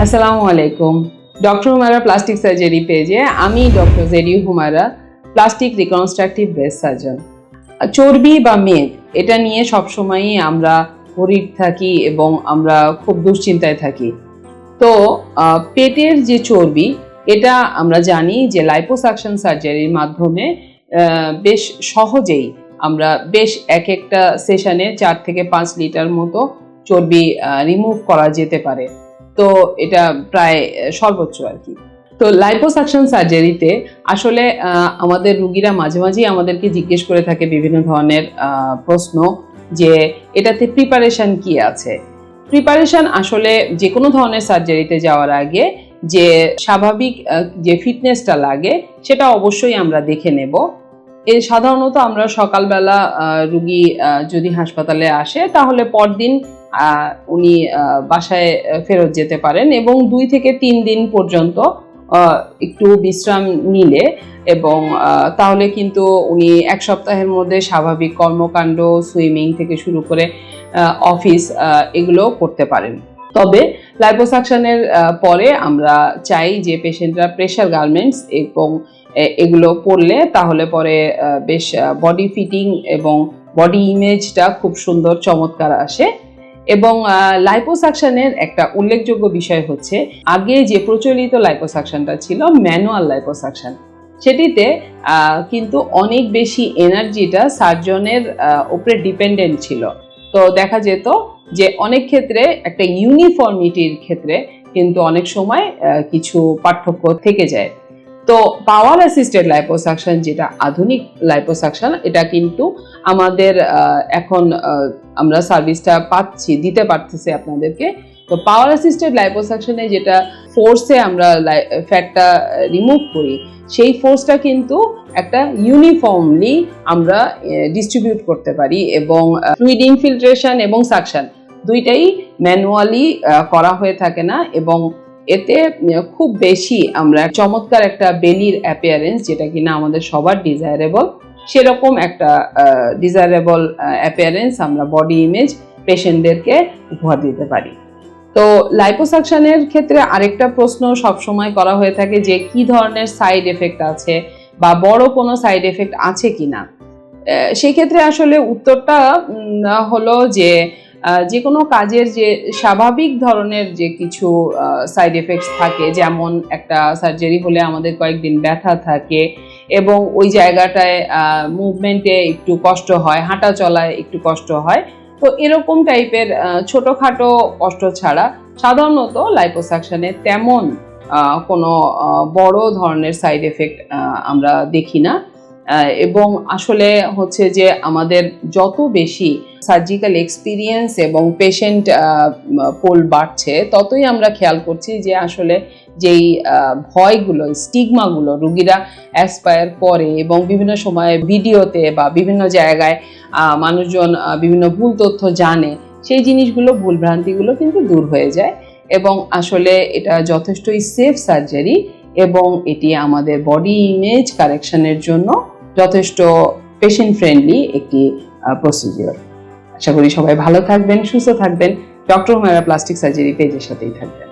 আসসালামু আলাইকুম। Doctor Humaira plastic surgery পেজে আমি doctor JD Humaira, plastic reconstructive breast surgeon. চর্বি বা মেদ এটা নিয়ে সবসময়ই আমরা worried থাকি এবং আমরা খুব দুশ্চিন্তায় থাকি। তো পেটের যে চর্বি এটা আমরা জানি যে লাইপোসাকশন সার্জারির মাধ্যমে বেশ সহজেই আমরা এক একটা সেশনে 4 থেকে 5 লিটার মতো চর্বি রিমুভ করা যেতে পারে। তো এটা প্রায় সর্বোচ্চ আর কি। তো লাইপোসাকশন সার্জারিতে আসলে আমাদের রোগীরা মাঝে মাঝেই আমাদেরকে জিজ্ঞেস করে থাকে বিভিন্ন ধরনের প্রশ্ন যে এটাতে প্রিপারেশন কি আছে। প্রিপারেশন আসলে যে কোনো ধরনের সার্জারিতে যাওয়ার আগে যে স্বাভাবিক যে ফিটনেসটা লাগে সেটা অবশ্যই আমরা দেখে নেব। সাধারণত আমরা সকালবেলা রোগী যদি হাসপাতালে আসে তাহলে পরদিন উনি বাসায় ফেরত যেতে পারেন এবং 2 থেকে 3 দিন পর্যন্ত একটু বিশ্রাম নিলে এবং তাহলে কিন্তু উনি 1 সপ্তাহের মধ্যে স্বাভাবিক কর্মকাণ্ড, সুইমিং থেকে শুরু করে অফিস এগুলো করতে পারেন। তবে লাইপোসাকশনের পরে আমরা চাই যে পেশেন্টরা প্রেশার গার্মেন্টস এবং এগুলো পরলে তাহলে পরে বেশ বডি ফিটিং এবং বডি ইমেজটা খুব সুন্দর চমৎকার আসে। এবং লাইপোসাকশনের একটা উল্লেখযোগ্য বিষয় হচ্ছে আগে যে প্রচলিত লাইপোসাকশনটা ছিল ম্যানুয়াল লাইপোসাকশন, সেটিতে কিন্তু অনেক বেশি এনার্জিটা সার্জনের উপরে ডিপেন্ডেন্ট ছিল। তো দেখা যেত যে অনেক ক্ষেত্রে একটা ইউনিফর্মিটির ক্ষেত্রে কিন্তু অনেক সময় কিছু পার্থক্য থেকে যায়। তো পাওয়ার অ্যাসিস্টেড লাইপোসাকশন যেটা আধুনিক লাইপোসাকশন, এটা কিন্তু আমাদের এখন আমরা সার্ভিসটা দিতে পারতেছি আপনাদেরকে। তো পাওয়ার অ্যাসিস্টেড লাইপোসাকশনে যেটা ফোর্সে আমরা ফ্যাটটা রিমুভ করি সেই ফোর্সটা কিন্তু একটা ইউনিফর্মলি আমরা ডিস্ট্রিবিউট করতে পারি এবং ফ্লুইড ইনফিল্ট্রেশন এবং সাকশন দুইটাই ম্যানুয়ালি করা হয়ে থাকে না এবং এতে খুব বেশি আমরা চমৎকার একটা বেলির অ্যাপিয়ারেন্স, যেটা কিনা আমাদের সবার ডিজায়ারেবল, সেরকম একটা ডিজায়ারেবল অ্যাপিয়ারেন্স আমরা বডি ইমেজ পেশেন্টদেরকে উপহার দিতে পারি। তো লাইপোসাকশনের ক্ষেত্রে আরেকটা প্রশ্ন সবসময় করা হয়ে থাকে যে কি ধরনের সাইড এফেক্ট আছে বা বড় কোনো সাইড এফেক্ট আছে কিনা। সেই ক্ষেত্রে আসলে উত্তরটা হলো যে কোনো কাজের যে স্বাভাবিক ধরনের যে কিছু সাইড এফেক্টস থাকে, যেমন একটা সার্জারি হলে আমাদের কয়েকদিন ব্যথা থাকে এবং ওই জায়গাটায় মুভমেন্টে একটু কষ্ট হয়, হাঁটা চলায় একটু কষ্ট হয়। তো এরকম টাইপের ছোটোখাটো কষ্ট ছাড়া সাধারণত লাইপোসাকশনে তেমন কোনো বড় ধরনের সাইড এফেক্ট আমরা দেখি না। এবং আসলে হচ্ছে যে আমাদের যত বেশি সার্জিক্যাল এক্সপিরিয়েন্স এবং পেশেন্ট পোল বাড়ছে ততই আমরা খেয়াল করছি যে আসলে যেই ভয়গুলো, স্টিগমাগুলো রোগীরা অ্যাসপায়ার করে এবং বিভিন্ন সময় ভিডিওতে বা বিভিন্ন জায়গায় মানুষজন বিভিন্ন ভুল তথ্য জানে, সেই জিনিসগুলো, ভুলভ্রান্তিগুলো কিন্তু দূর হয়ে যায় এবং আসলে এটা যথেষ্টই সেফ সার্জারি এবং এটি আমাদের বডি ইমেজ কারেকশনের জন্য যথেষ্ট পেশেন্ট ফ্রেন্ডলি একটি প্রসিডিওর। আশা করি সবাই ভালো থাকবেন, সুস্থ থাকবেন, ডক্টর হুমায়রা প্লাস্টিক সার্জারি পেজের সাথেই থাকবেন।